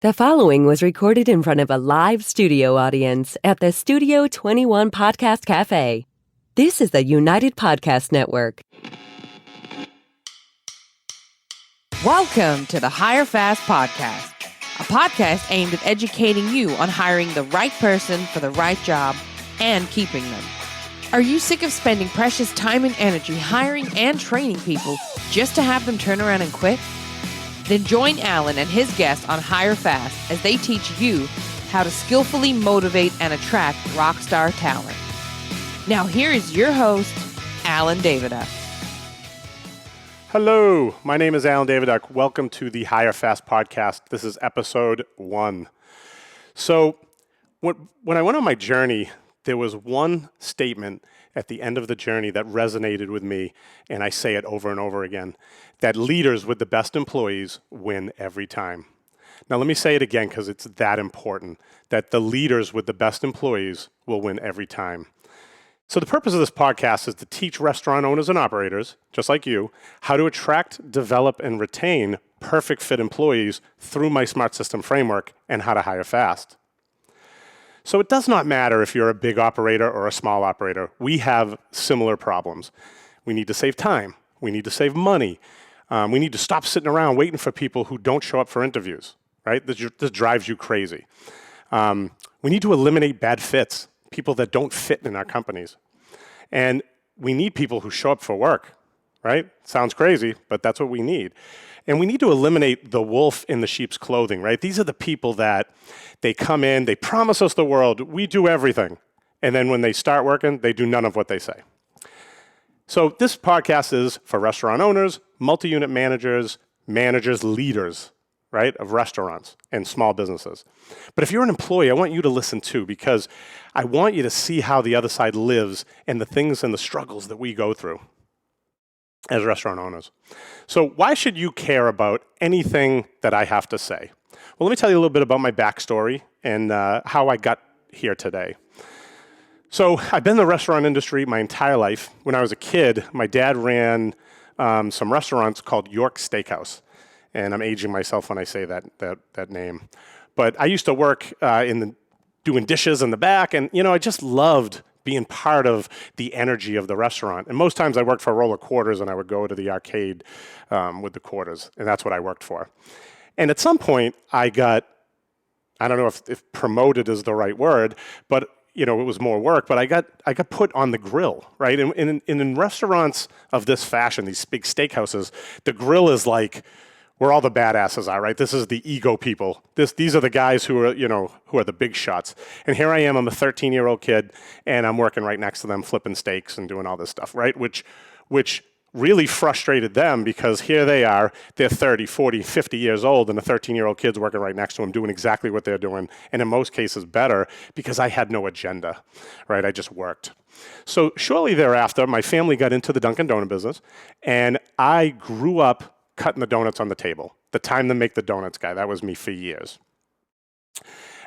The following was recorded in front of a live studio audience at the Studio 21 Podcast Cafe. This is the United Podcast Network. Welcome to the Hirefastpodcast, a podcast aimed at educating you on hiring the right person for the right job and keeping them. Are you sick of spending precious time and energy hiring and training people just to have them turn around and quit? Then join Alan and his guests on Hire Fast as they teach you how to skillfully motivate and attract rock star talent. Now here is your host, Alan Daviduk. Hello, my name is Alan Daviduk. Welcome to the Hire Fast Podcast. This is episode 1. So when I went on my journey, there was one statement at the end of the journey that resonated with me, and I say it over and over again, that leaders with the best employees win every time. Now let me say it again because it's that important, that the leaders with the best employees will win every time. So the purpose of this podcast is to teach restaurant owners and operators, just like you, how to attract, develop, and retain perfect fit employees through my Smart System framework and how to hire fast. So it does not matter if you're a big operator or a small operator. We have similar problems. We need to save time. We need to save money. We need to stop sitting around waiting for people who don't show up for interviews, right? This drives you crazy. We need to eliminate bad fits, people that don't fit in our companies. And we need people who show up for work, right? Sounds crazy, but that's what we need. And we need to eliminate the wolf in the sheep's clothing, right? These are the people that they come in, they promise us the world, we do everything. And then when they start working, they do none of what they say. So this podcast is for restaurant owners, multi-unit managers, leaders, right, of restaurants and small businesses. But if you're an employee, I want you to listen too, because I want you to see how the other side lives and the things and the struggles that we go through as restaurant owners. So why should you care about anything that I have to say? Well, let me tell you a little bit about my backstory and how I got here today. So I've been in the restaurant industry my entire life. When I was a kid, my dad ran some restaurants called York Steakhouse. And I'm aging myself when I say that name. But I used to work doing dishes in the back, and I just loved being part of the energy of the restaurant. And most times I worked for a roll of quarters, and I would go to the arcade with the quarters, and that's what I worked for. And at some point, I don't know if promoted is the right word, but it was more work, but I got put on the grill, right? And in restaurants of this fashion, these big steakhouses, the grill is like where all the badasses are, right? This is the ego people. These are the guys who are the big shots. And here I am, I'm a 13-year-old kid, and I'm working right next to them, flipping steaks and doing all this stuff, right? Which really frustrated them because here they are, they're 30, 40, 50 years old, and the 13-year-old kid's working right next to them, doing exactly what they're doing, and in most cases better, because I had no agenda, right? I just worked. So shortly thereafter, my family got into the Dunkin' Donut business, and I grew up cutting the donuts on the table. The time to make the donuts guy, that was me for years.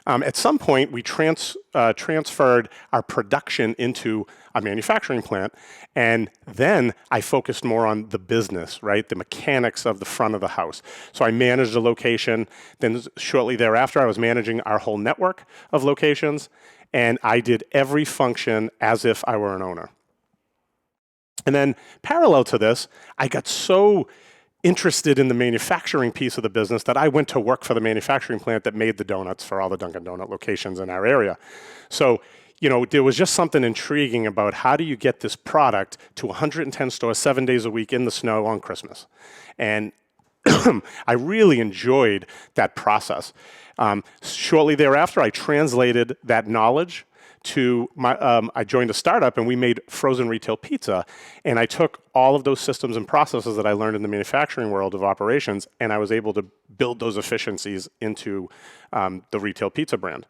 At some point, we transferred our production into a manufacturing plant, and then I focused more on the business, right? The mechanics of the front of the house. So I managed the location. Then shortly thereafter, I was managing our whole network of locations, and I did every function as if I were an owner. And then parallel to this, I got so interested in the manufacturing piece of the business that I went to work for the manufacturing plant that made the donuts for all the Dunkin' Donut locations in our area. So, there was just something intriguing about how do you get this product to 110 stores 7 days a week in the snow on Christmas. And I really enjoyed that process. Shortly thereafter, I translated that knowledge to I joined a startup, and we made frozen retail pizza, and I took all of those systems and processes that I learned in the manufacturing world of operations, and I was able to build those efficiencies into the retail pizza brand.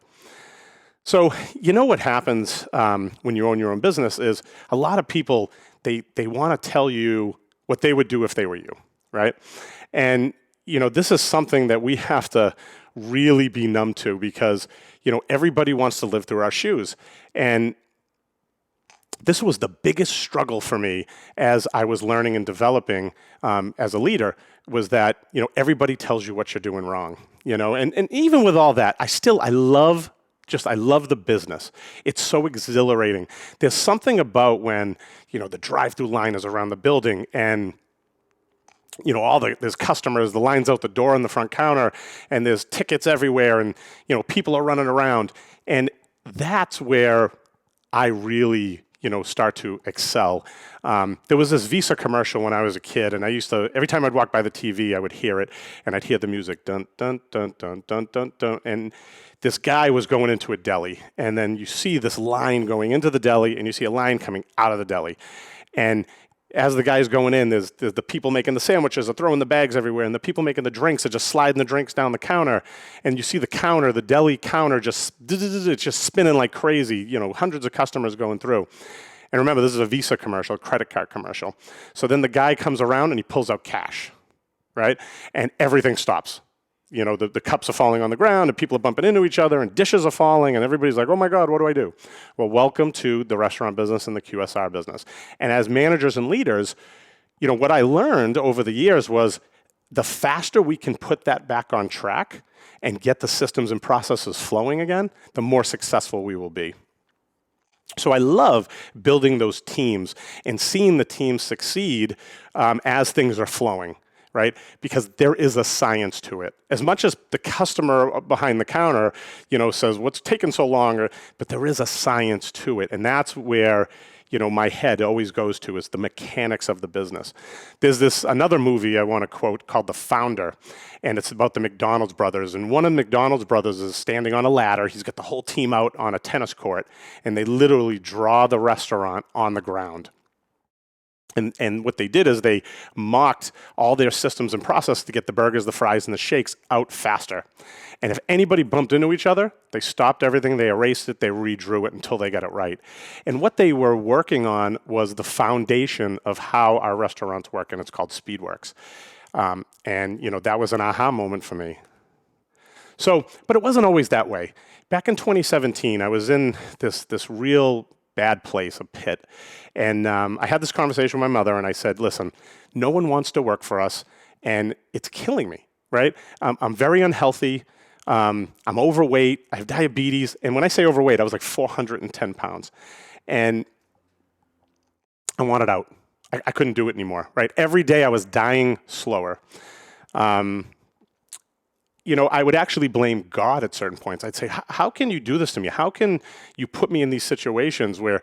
So what happens when you own your own business is a lot of people, they want to tell you what they would do if they were you, right? And this is something that we have to really be numb to because everybody wants to live through our shoes. And this was the biggest struggle for me as I was learning and developing as a leader, was that, everybody tells you what you're doing wrong, and even with all that, I love the business. It's so exhilarating. There's something about when, the drive-through line is around the building and, there's customers, the line's out the door on the front counter, and there's tickets everywhere, and, people are running around. And that's where I really, start to excel. There was this Visa commercial when I was a kid, and I used to, every time I'd walk by the TV, I would hear it, and I'd hear the music, dun, dun, dun, dun, dun, dun, dun, and this guy was going into a deli, and then you see this line going into the deli, and you see a line coming out of the deli. And as the guy's going in, there's the people making the sandwiches are throwing the bags everywhere, and the people making the drinks are just sliding the drinks down the counter. And you see the counter, the deli counter, it's just spinning like crazy, hundreds of customers going through. And remember, this is a Visa commercial, a credit card commercial. So then the guy comes around and he pulls out cash, right? And everything stops. The cups are falling on the ground, and people are bumping into each other, and dishes are falling, and everybody's like, oh my God, what do I do? Well, welcome to the restaurant business and the QSR business. And as managers and leaders, what I learned over the years was the faster we can put that back on track and get the systems and processes flowing again, the more successful we will be. So I love building those teams and seeing the teams succeed as things are flowing. Right? Because there is a science to it. As much as the customer behind the counter, says, what's taking so long? But there is a science to it. And that's where, my head always goes to, is the mechanics of the business. There's another movie I want to quote called The Founder. And it's about the McDonald's brothers. And one of the McDonald's brothers is standing on a ladder. He's got the whole team out on a tennis court. And they literally draw the restaurant on the ground. And what they did is they mocked all their systems and process to get the burgers, the fries, and the shakes out faster. And if anybody bumped into each other, they stopped everything, they erased it, they redrew it until they got it right. And what they were working on was the foundation of how our restaurants work, and it's called Speedworks. That was an aha moment for me. So, but it wasn't always that way. Back in 2017, I was in this real bad place, a pit. And I had this conversation with my mother, and I said, listen, no one wants to work for us, and it's killing me, right? I'm very unhealthy. I'm overweight. I have diabetes. And when I say overweight, I was like 410 pounds. And I wanted out. I couldn't do it anymore, right? Every day I was dying slower. I would actually blame God at certain points. I'd say, how can you do this to me? How can you put me in these situations where,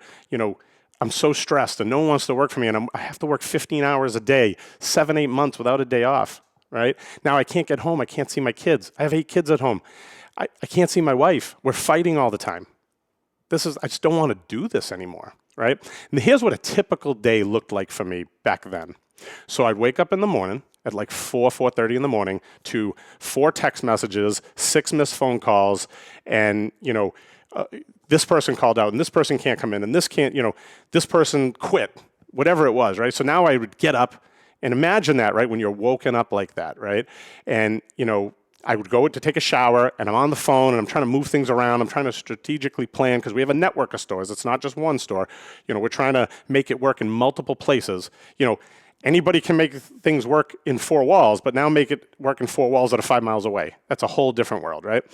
I'm so stressed and no one wants to work for me, and I have to work 15 hours a day, 7-8 months without a day off, right? Now I can't get home. I can't see my kids. I have 8 kids at home. I can't see my wife. We're fighting all the time. I just don't want to do this anymore, right? And here's what a typical day looked like for me back then. So I'd wake up in the morning at like 4:30 in the morning to 4 text messages, 6 missed phone calls, and, this person called out, and this person can't come in, and this person quit, whatever it was, right? So now I would get up, and imagine that, right, when you're woken up like that, right? And, I would go to take a shower, and I'm on the phone, and I'm trying to move things around. I'm trying to strategically plan, because we have a network of stores. It's not just one store. We're trying to make it work in multiple places. Anybody can make things work in 4 walls, but now make it work in 4 walls that are 5 miles away. That's a whole different world, right?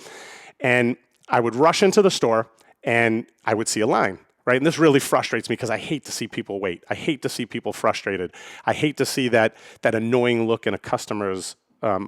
And I would rush into the store, and I would see a line, right? And this really frustrates me, because I hate to see people wait. I hate to see people frustrated. I hate to see that annoying look in a customer's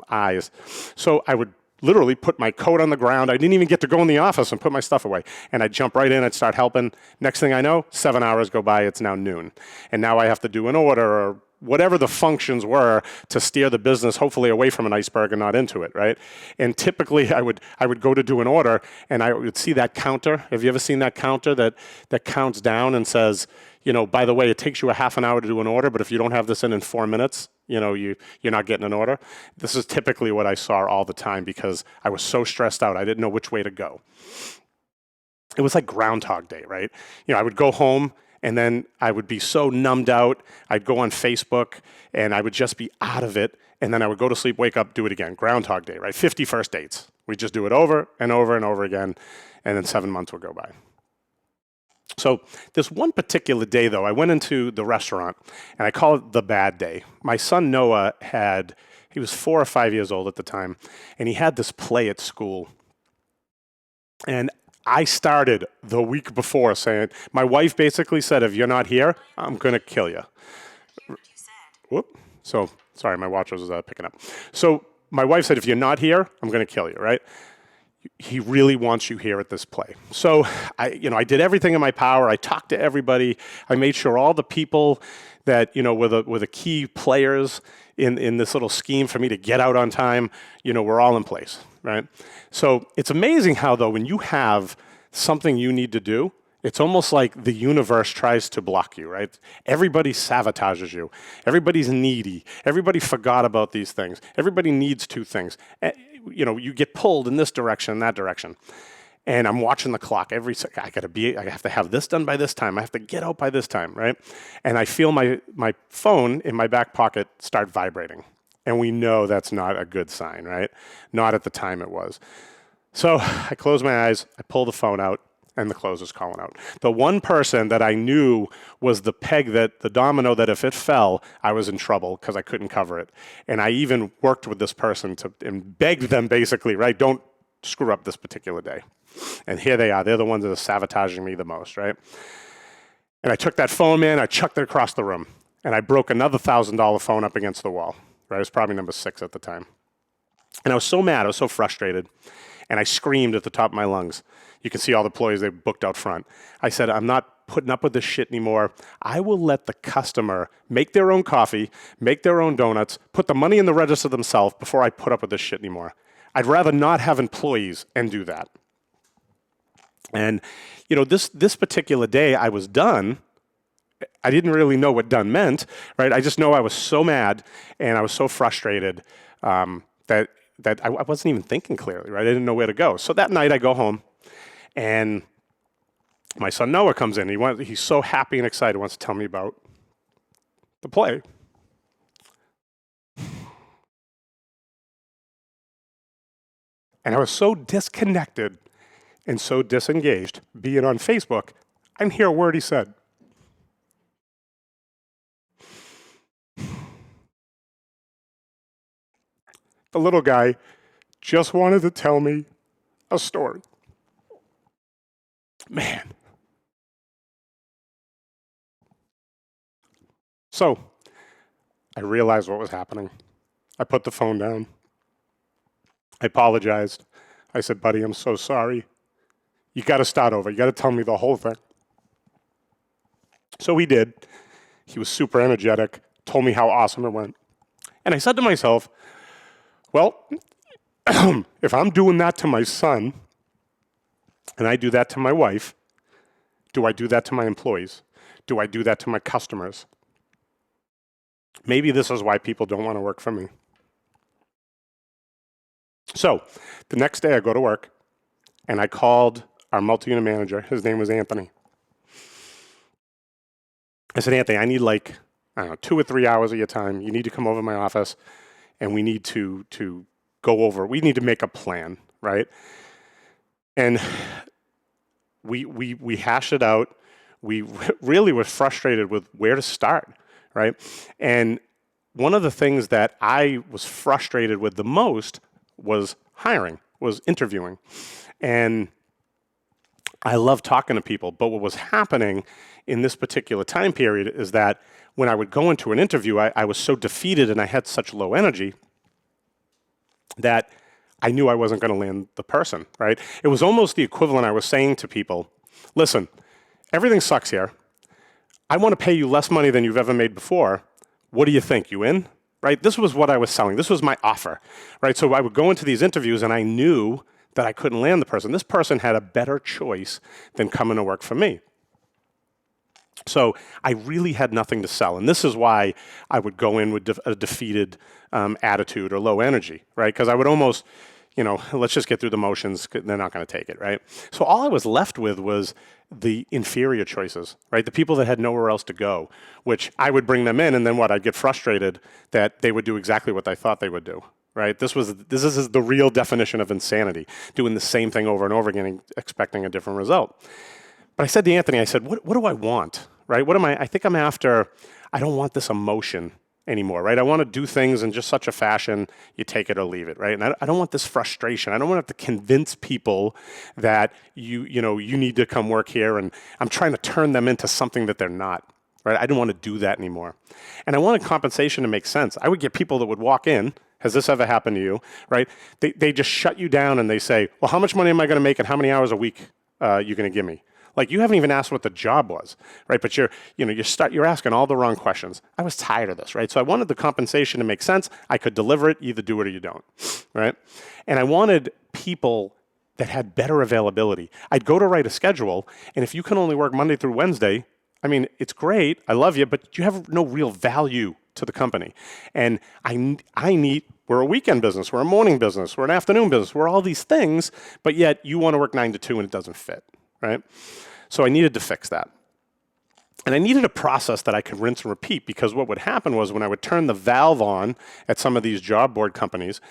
eyes. So I would literally put my coat on the ground. I didn't even get to go in the office and put my stuff away. And I'd jump right in, I'd start helping. Next thing I know, 7 hours go by, it's now noon. And now I have to do an order or whatever the functions were to steer the business, hopefully away from an iceberg and not into it, right? And typically I would go to do an order, and I would see that counter. Have you ever seen that counter that counts down and says, by the way, it takes you a half an hour to do an order, but if you don't have this in 4 minutes, you're not getting an order? This is typically what I saw all the time, because I was so stressed out. I didn't know which way to go. It was like Groundhog Day, right? I would go home, and then I would be so numbed out. I'd go on Facebook, and I would just be out of it. And then I would go to sleep, wake up, do it again. Groundhog Day, right? 50 first dates. We'd just do it over and over and over again, and then 7 months would go by. So this one particular day, though, I went into the restaurant, and I call it the bad day. My son Noah had He was 4 or 5 years old at the time, and he had this play at school. And I started the week before saying, my wife basically said, if you're not here, I'm going to kill you. Whoop. So, sorry, my watch was picking up. So my wife said, if you're not here, I'm going to kill you, right? He really wants you here at this play. So I did everything in my power. I talked to everybody. I made sure all the people that, were the key players in this little scheme for me to get out on time, were all in place, right? So it's amazing how, though, when you have something you need to do, it's almost like the universe tries to block you, right? Everybody sabotages you. Everybody's needy. Everybody forgot about these things. Everybody needs two things. You get pulled in this direction and that direction. And I'm watching the clock every second. I have to have this done by this time. I have to get out by this time, right? And I feel my phone in my back pocket start vibrating. And we know that's not a good sign, right? Not at the time it was. So I close my eyes, I pull the phone out, and the closer's calling out. The one person that I knew was the domino that if it fell, I was in trouble because I couldn't cover it. And I even worked with this person and begged them basically, right? Don't screw up this particular day. And here they are. They're the ones that are sabotaging me the most, right? And I took that phone, man, I chucked it across the room. And I broke another $1,000 phone up against the wall, right? It was probably number 6 at the time. And I was so mad, I was so frustrated. And I screamed at the top of my lungs. You can see all the employees they booked out front. I said, I'm not putting up with this shit anymore. I will let the customer make their own coffee, make their own donuts, put the money in the register themselves before I put up with this shit anymore. I'd rather not have employees and do that. And, this particular day I was done. I didn't really know what done meant, right? I just know I was so mad and I was so frustrated that I wasn't even thinking clearly, right? I didn't know where to go. So that night I go home. And my son Noah comes in. He's so happy and excited, wants to tell me about the play. And I was so disconnected and so disengaged, being on Facebook, I didn't hear a word he said. The little guy just wanted to tell me a story. Man. So, I realized what was happening. I put the phone down. I apologized. I said, buddy, I'm so sorry. You got to start over. You got to tell me the whole thing. So he did. He was super energetic, told me how awesome it went. And I said to myself, well, if I'm doing that to my son, and I do that to my wife, do I do that to my employees? Do I do that to my customers? Maybe this is why people don't want to work for me. So the next day I go to work, and I called our multi-unit manager. His name was Anthony. I said, Anthony, I need 2 or 3 hours of your time. You need to come over to my office, and we need to go over. We need to make a plan, right? And we hashed it out. We really were frustrated with where to start, right? And one of the things that I was frustrated with the most was hiring, was interviewing. And I love talking to people, but what was happening in this particular time period is that when I would go into an interview, I was so defeated and I had such low energy that I knew I wasn't going to land the person, right? It was almost the equivalent. I was saying to people, listen, everything sucks here. I want to pay you less money than you've ever made before. What do you think? You in? Right? This was what I was selling. This was my offer, right? So I would go into these interviews and I knew that I couldn't land the person. This person had a better choice than coming to work for me. So I really had nothing to sell. And this is why I would go in with a defeated attitude or low energy, right? Because I would almost, let's just get through the motions. They're not going to take it, right? So all I was left with was the inferior choices, right? The people that had nowhere else to go, which I would bring them in, and then I'd get frustrated that they would do exactly what I thought they would do, right? This is the real definition of insanity, doing the same thing over and over again and expecting a different result. But I said to Anthony, what do I want, right? I think I'm after, I don't want this emotion anymore, right? I want to do things in just such a fashion, you take it or leave it, right? And I don't want this frustration. I don't want to have to convince people that you need to come work here, and I'm trying to turn them into something that they're not, right? I don't want to do that anymore. And I wanted compensation to make sense. I would get people that would walk in. Has this ever happened to you, right? They just shut you down and they say, well, how much money am I going to make and how many hours a week you're going to give me? Like, you haven't even asked what the job was, right? But you're asking all the wrong questions. I was tired of this, right? So I wanted the compensation to make sense. I could deliver it, either do it or you don't, right? And I wanted people that had better availability. I'd go to write a schedule, and if you can only work Monday through Wednesday, I mean, it's great, I love you, but you have no real value to the company. And we're a weekend business, we're a morning business, we're an afternoon business, we're all these things, but yet you want to work 9 to 2 and it doesn't fit, right? So I needed to fix that. And I needed a process that I could rinse and repeat, because what would happen was when I would turn the valve on at some of these job board companies,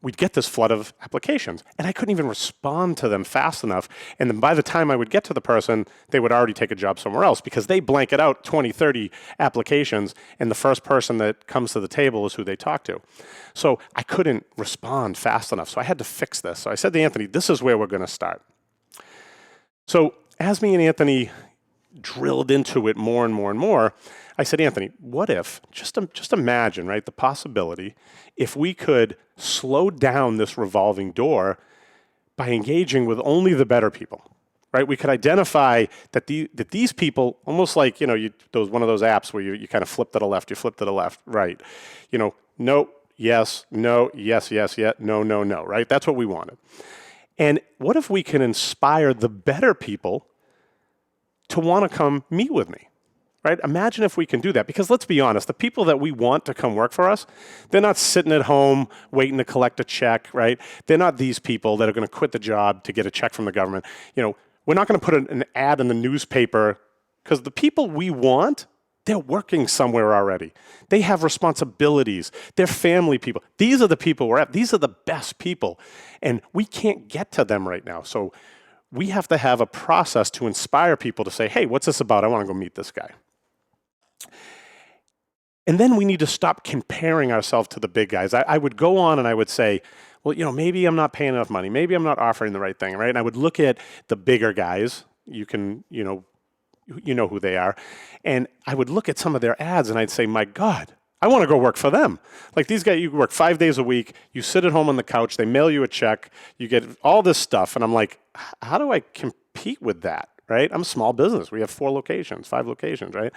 we'd get this flood of applications. And I couldn't even respond to them fast enough. And then by the time I would get to the person, they would already take a job somewhere else, because they blanket out 20, 30 applications, and the first person that comes to the table is who they talk to. So I couldn't respond fast enough. So I had to fix this. So I said to Anthony, this is where we're going to start. So as me and Anthony drilled into it more and more and more, I said, Anthony, what if, just imagine, right, the possibility, if we could slow down this revolving door by engaging with only the better people, right? We could identify that these people, almost like, one of those apps where you kind of flip to the left, you flip to the left, right? No, yes, no, yes, yes, yes, no, no, no, right? That's what we wanted. And what if we can inspire the better people to want to come meet with me, right? Imagine if we can do that. Because let's be honest, the people that we want to come work for us, they're not sitting at home waiting to collect a check, right? They're not these people that are going to quit the job to get a check from the government. We're not going to put an ad in the newspaper, because the people we want, they're working somewhere already. They have responsibilities. They're family people. These are the people we're at. These are the best people. And we can't get to them right now. So we have to have a process to inspire people to say, hey, what's this about? I want to go meet this guy. And then we need to stop comparing ourselves to the big guys. I would go on and I would say, well, maybe I'm not paying enough money. Maybe I'm not offering the right thing, right? And I would look at the bigger guys. You know who they are. And I would look at some of their ads and I'd say, my God, I want to go work for them. Like, these guys, you work 5 days a week, you sit at home on the couch, they mail you a check, you get all this stuff. And I'm like, how do I compete with that, right? I'm a small business. We have 5 locations, right?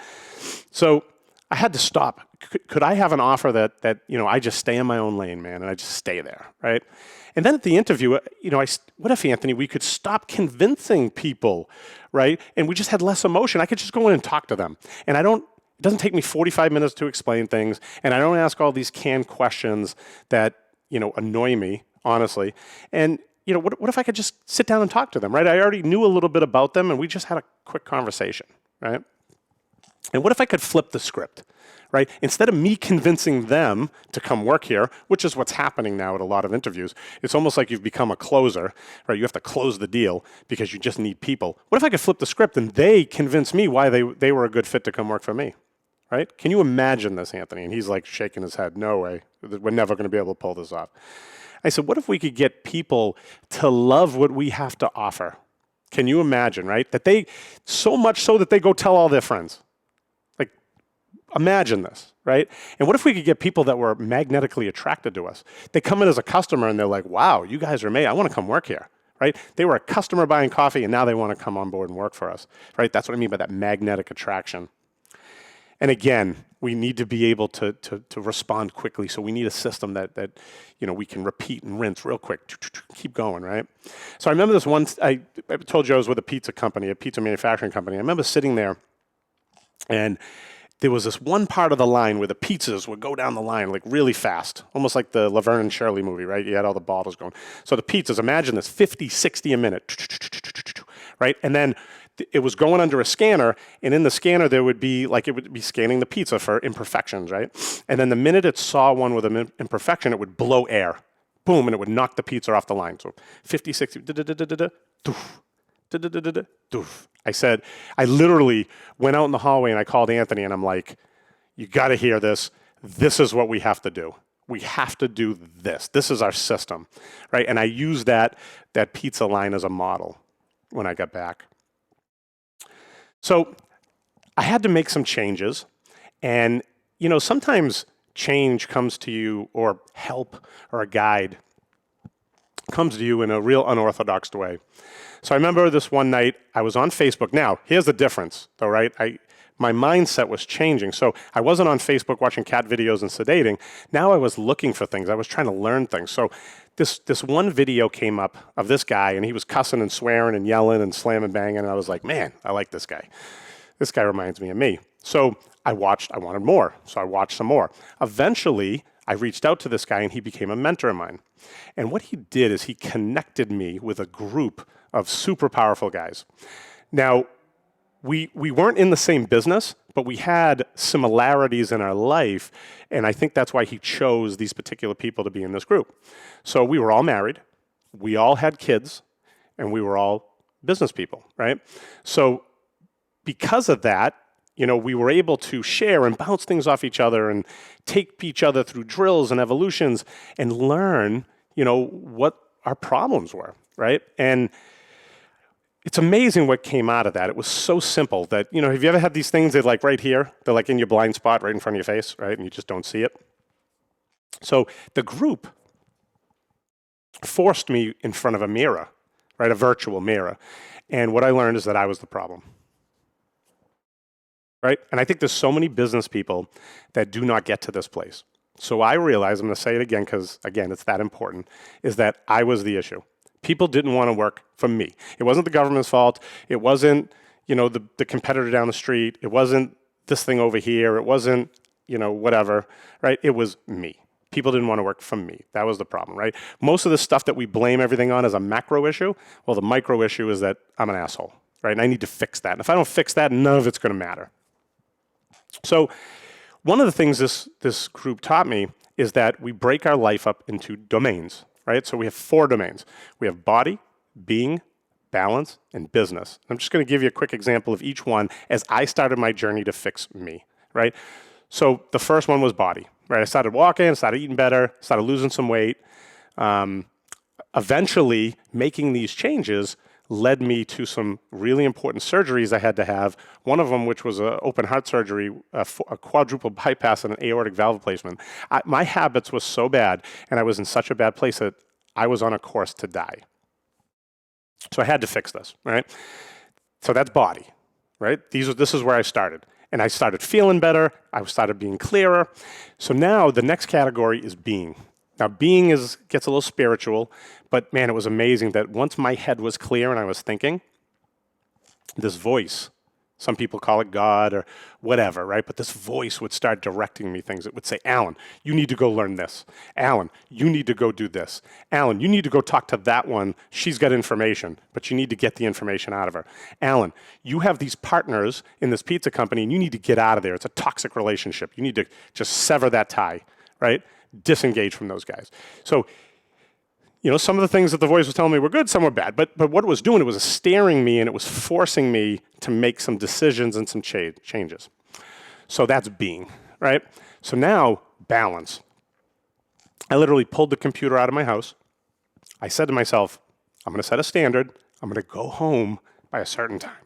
So I had to stop. Could I have an offer that I just stay in my own lane, man, and I just stay there, right? And then at the interview, what if, Anthony, we could stop convincing people, right? And we just had less emotion. I could just go in and talk to them. And it doesn't take me 45 minutes to explain things. And I don't ask all these canned questions that, annoy me, honestly. And, what if I could just sit down and talk to them, right? I already knew a little bit about them and we just had a quick conversation, right? And what if I could flip the script, right? Instead of me convincing them to come work here, which is what's happening now at a lot of interviews, it's almost like you've become a closer, right? You have to close the deal because you just need people. What if I could flip the script and they convince me why they were a good fit to come work for me, right? Can you imagine this, Anthony? And he's like shaking his head, no way. We're never going to be able to pull this off. I said, what if we could get people to love what we have to offer? Can you imagine, right? That they, so much so that they go tell all their friends. Imagine this, right? And what if we could get people that were magnetically attracted to us? They come in as a customer and they're like, wow, you guys are amazing. I want to come work here, right? They were a customer buying coffee and now they want to come on board and work for us, right? That's what I mean by that magnetic attraction. And again, we need to be able to respond quickly. So we need a system that we can repeat and rinse real quick. Keep going, right? So I remember this once, I told you I was with a pizza manufacturing company. I remember sitting there and there was this one part of the line where the pizzas would go down the line like really fast, almost like the Laverne and Shirley movie, right? You had all the bottles going. So the pizzas, imagine this, 50, 60 a minute, right? And then it was going under a scanner, and in the scanner there would be, it would be scanning the pizza for imperfections, right? And then the minute it saw one with an imperfection, it would blow air. Boom, and it would knock the pizza off the line. So 50, 60, doof. I literally went out in the hallway and I called Anthony and I'm like, you got to hear this. This is what we have to do. We have to do this. This is our system, right? And I used that pizza line as a model when I got back. So I had to make some changes. And, sometimes change comes to you, or help or a guide comes to you in a real unorthodox way. So I remember this one night I was on Facebook. Now, here's the difference, though, right? My mindset was changing. So I wasn't on Facebook watching cat videos and sedating. Now I was looking for things. I was trying to learn things. So this one video came up of this guy, and he was cussing and swearing and yelling and slamming banging. And I was like, man, I like this guy. This guy reminds me of me. So I wanted more. So I watched some more. Eventually, I reached out to this guy, and he became a mentor of mine. And what he did is he connected me with a group of super powerful guys. Now, we weren't in the same business, but we had similarities in our life, and I think that's why he chose these particular people to be in this group. So we were all married, we all had kids, and we were all business people, right? So because of that, we were able to share and bounce things off each other and take each other through drills and evolutions and learn, what our problems were, right? And it's amazing what came out of that. It was so simple that, have you ever had these things that right here, they're like in your blind spot right in front of your face, right? And you just don't see it. So the group forced me in front of a mirror, right? A virtual mirror. And what I learned is that I was the problem. Right? And I think there's so many business people that do not get to this place. So I realized, I'm going to say it again because, again, it's that important, is that I was the issue. People didn't want to work for me. It wasn't the government's fault. It wasn't, the competitor down the street. It wasn't this thing over here. It wasn't, whatever, right? It was me. People didn't want to work for me. That was the problem, right? Most of the stuff that we blame everything on as a macro issue, well, the micro issue is that I'm an asshole, right? And I need to fix that. And if I don't fix that, none of it's going to matter. So one of the things this group taught me is that we break our life up into domains, right? So we have 4 domains. We have body, being, balance, and business. I'm just going to give you a quick example of each one as I started my journey to fix me, right? So the first one was body, right? I started walking, started eating better, started losing some weight. Eventually, making these changes led me to some really important surgeries I had to have. One of them, which was an open heart surgery, a quadruple bypass and an aortic valve replacement. My habits was so bad, and I was in such a bad place that I was on a course to die. So I had to fix this, right? So that's body, right? This is where I started. And I started feeling better. I started being clearer. So now the next category is being. Now, being gets a little spiritual, but man, it was amazing that once my head was clear and I was thinking, this voice, some people call it God or whatever, right? But this voice would start directing me things. It would say, Alan, you need to go learn this. Alan, you need to go do this. Alan, you need to go talk to that one. She's got information, but you need to get the information out of her. Alan, you have these partners in this pizza company and you need to get out of there. It's a toxic relationship. You need to just sever that tie, right? Disengage from those guys. So, some of the things that the voice was telling me were good, some were bad. But what it was doing, it was steering me and it was forcing me to make some decisions and some changes. So that's being, right? So now, balance. I literally pulled the computer out of my house. I said to myself, I'm going to set a standard. I'm going to go home by a certain time.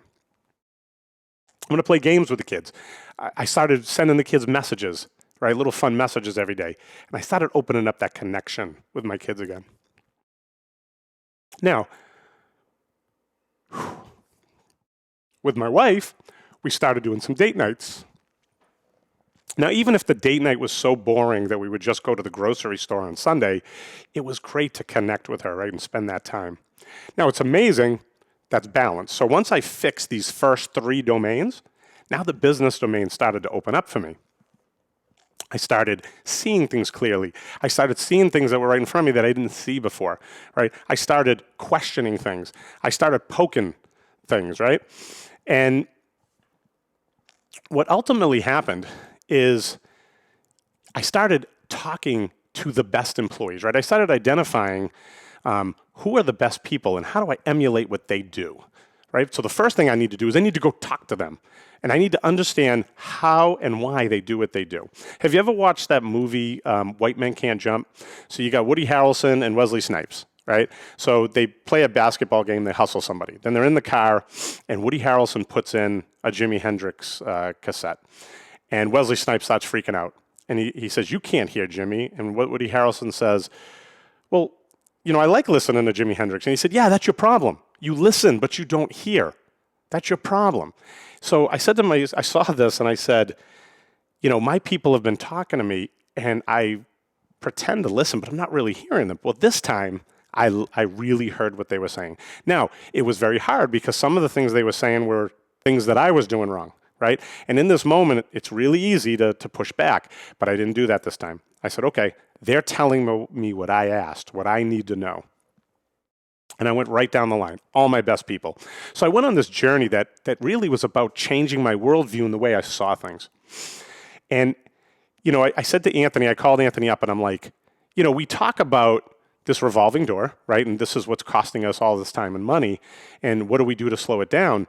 I'm going to play games with the kids. I started sending the kids messages, right? Little fun messages every day. And I started opening up that connection with my kids again. Now, with my wife, we started doing some date nights. Now, even if the date night was so boring that we would just go to the grocery store on Sunday, it was great to connect with her, right, and spend that time. Now, it's amazing, that's balance. So once I fixed these first 3 domains, now the business domain started to open up for me. I started seeing things clearly. I started seeing things that were right in front of me that I didn't see before, right? I started questioning things. I started poking things, right? And what ultimately happened is I started talking to the best employees, right? I started identifying who are the best people and how do I emulate what they do, right? So the first thing I need to do is I need to go talk to them, And I need to understand how and why they do what they do. Have you ever watched that movie, White Men Can't Jump? So you got Woody Harrelson and Wesley Snipes, right? So they play a basketball game, they hustle somebody. Then they're in the car, and Woody Harrelson puts in a Jimi Hendrix cassette. And Wesley Snipes starts freaking out. And he says, "You can't hear Jimmy." And Woody Harrelson says, "Well, I like listening to Jimi Hendrix." And he said, "Yeah, that's your problem. You listen, but you don't hear. That's your problem." So I said to I saw this and I said, my people have been talking to me and I pretend to listen, but I'm not really hearing them. Well, this time I really heard what they were saying. Now, it was very hard because some of the things they were saying were things that I was doing wrong, right? And in this moment, it's really easy to push back, but I didn't do that this time. I said, okay, they're telling me what I asked, what I need to know. And I went right down the line, all my best people. So I went on this journey that really was about changing my worldview and the way I saw things. And, I said to Anthony, I called Anthony up and I'm like, we talk about this revolving door, right? And this is what's costing us all this time and money. And what do we do to slow it down?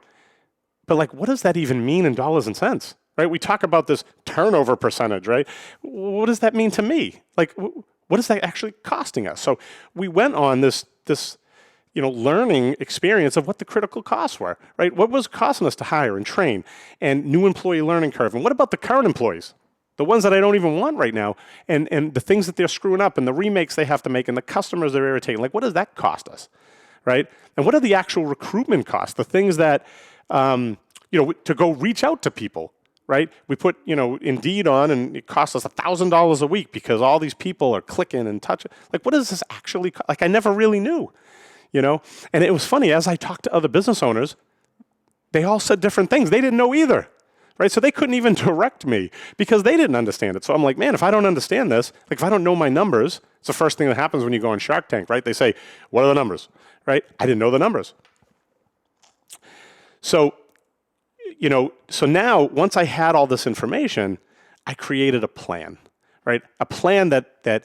But what does that even mean in dollars and cents, right? We talk about this turnover percentage, right? What does that mean to me? What is that actually costing us? So we went on this learning experience of what the critical costs were, right? What was costing us to hire and train and new employee learning curve? And what about the current employees? The ones that I don't even want right now and the things that they're screwing up and the remakes they have to make and the customers they're irritating. What does that cost us, right? And what are the actual recruitment costs? The things that, to go reach out to people, right? We put, Indeed on and it costs us $1,000 a week because all these people are clicking and touching. What does this actually cost? I never really knew. And it was funny, as I talked to other business owners, they all said different things. They didn't know either, right? So they couldn't even direct me because they didn't understand it. So I'm like, man, if I don't understand this, if I don't know my numbers, it's the first thing that happens when you go on Shark Tank, right? They say, what are the numbers, right? I didn't know the numbers. So, so now once I had all this information, I created a plan, right? A plan that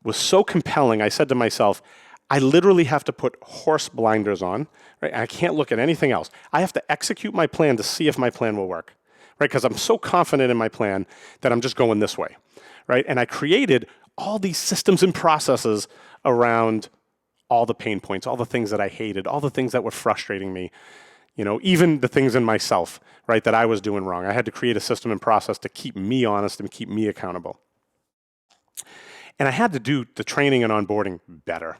was so compelling. I said to myself, I literally have to put horse blinders on, right? I can't look at anything else. I have to execute my plan to see if my plan will work, right? Because I'm so confident in my plan that I'm just going this way, right? And I created all these systems and processes around all the pain points, all the things that I hated, all the things that were frustrating me, even the things in myself, right, that I was doing wrong. I had to create a system and process to keep me honest and keep me accountable. And I had to do the training and onboarding better.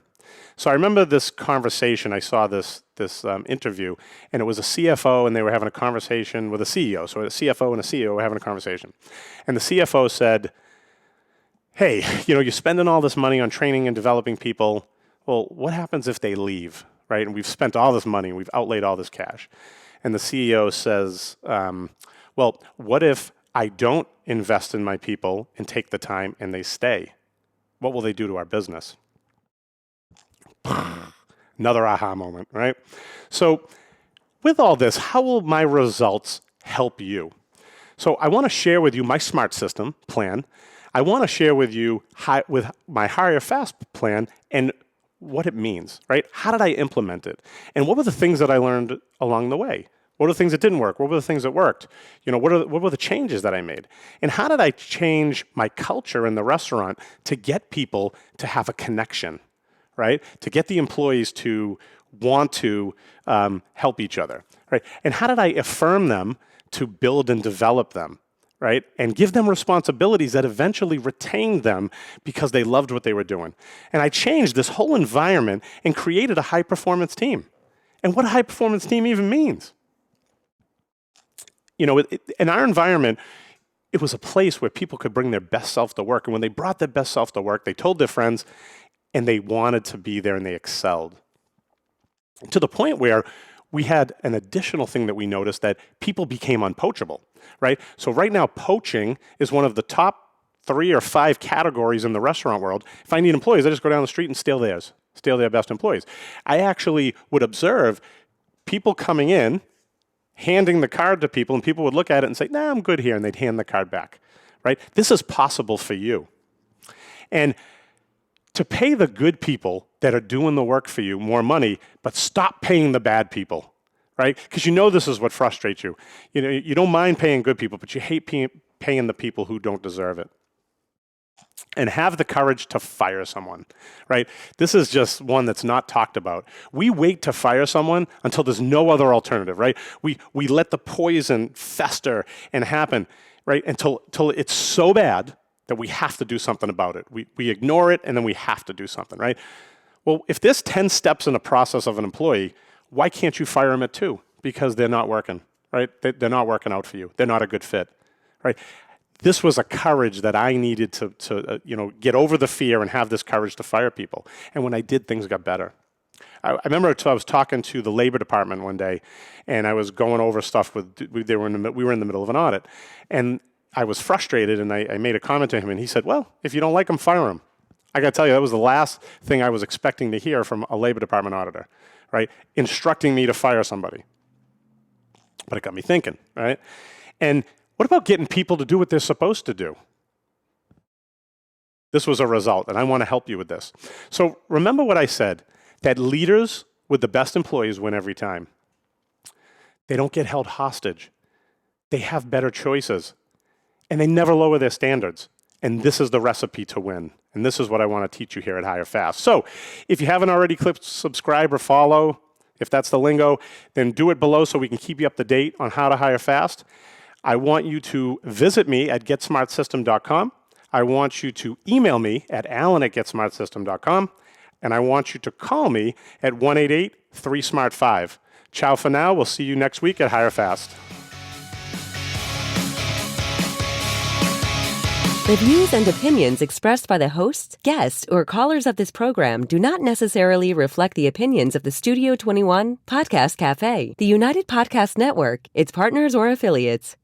So I remember this conversation. I saw this interview, and it was a CFO, and they were having a conversation with a CEO. So a CFO and a CEO were having a conversation. And the CFO said, hey, you're spending all this money on training and developing people. Well, what happens if they leave, right? And we've spent all this money, and we've outlaid all this cash. And the CEO says, well, what if I don't invest in my people and take the time and they stay? What will they do to our business? Another aha moment, right? So with all this, how will my results help you? So I want to share with you my SMART system plan. I want to share with you with my Hire Fast plan and what it means, right? How did I implement it? And what were the things that I learned along the way? What are the things that didn't work? What were the things that worked? What were the changes that I made? And how did I change my culture in the restaurant to get people to have a connection? Right? To get the employees to want to help each other, right? And how did I affirm them to build and develop them, right? And give them responsibilities that eventually retained them because they loved what they were doing. And I changed this whole environment and created a high-performance team. And what a high-performance team even means. In our environment, it was a place where people could bring their best self to work. And when they brought their best self to work, they told their friends, and they wanted to be there and they excelled. To the point where we had an additional thing that we noticed that people became unpoachable, right? So right now, poaching is one of the top 3 or 5 categories in the restaurant world. If I need employees, I just go down the street and steal their best employees. I actually would observe people coming in, handing the card to people, and people would look at it and say, nah, I'm good here, and they'd hand the card back, right? This is possible for you. And to pay the good people that are doing the work for you more money, but stop paying the bad people, right? Because you know this is what frustrates you. You know, you don't mind paying good people, but you hate paying the people who don't deserve it. And have the courage to fire someone, right? This is just one that's not talked about. We wait to fire someone until there's no other alternative, right? We let the poison fester and happen, right? Until it's so bad that we have to do something about it. We ignore it, and then we have to do something, right? Well, if there's 10 steps in the process of an employee, why can't you fire them at 2? Because they're not working, right? They're not working out for you. They're not a good fit, right? This was a courage that I needed to get over the fear and have this courage to fire people. And when I did, things got better. I remember I was talking to the labor department one day, and I was going over stuff we were in the middle of an audit, and I was frustrated, and I made a comment to him, and he said, "Well, if you don't like them, fire them." I got to tell you, that was the last thing I was expecting to hear from a labor department auditor, right? Instructing me to fire somebody. But it got me thinking, right? And what about getting people to do what they're supposed to do? This was a result, and I want to help you with this. So remember what I said, that leaders with the best employees win every time. They don't get held hostage. They have better choices, and they never lower their standards. And this is the recipe to win. And this is what I want to teach you here at Hire Fast. So if you haven't already clicked subscribe or follow, if that's the lingo, then do it below so we can keep you up to date on how to hire fast. I want you to visit me at getsmartsystem.com. I want you to email me at alan@getsmartsystem.com. And I want you to call me at 1-888-3SMART-5. Ciao for now. We'll see you next week at Hire Fast. The views and opinions expressed by the hosts, guests, or callers of this program do not necessarily reflect the opinions of the Studio 21 Podcast Cafe, the United Podcast Network, its partners, or affiliates.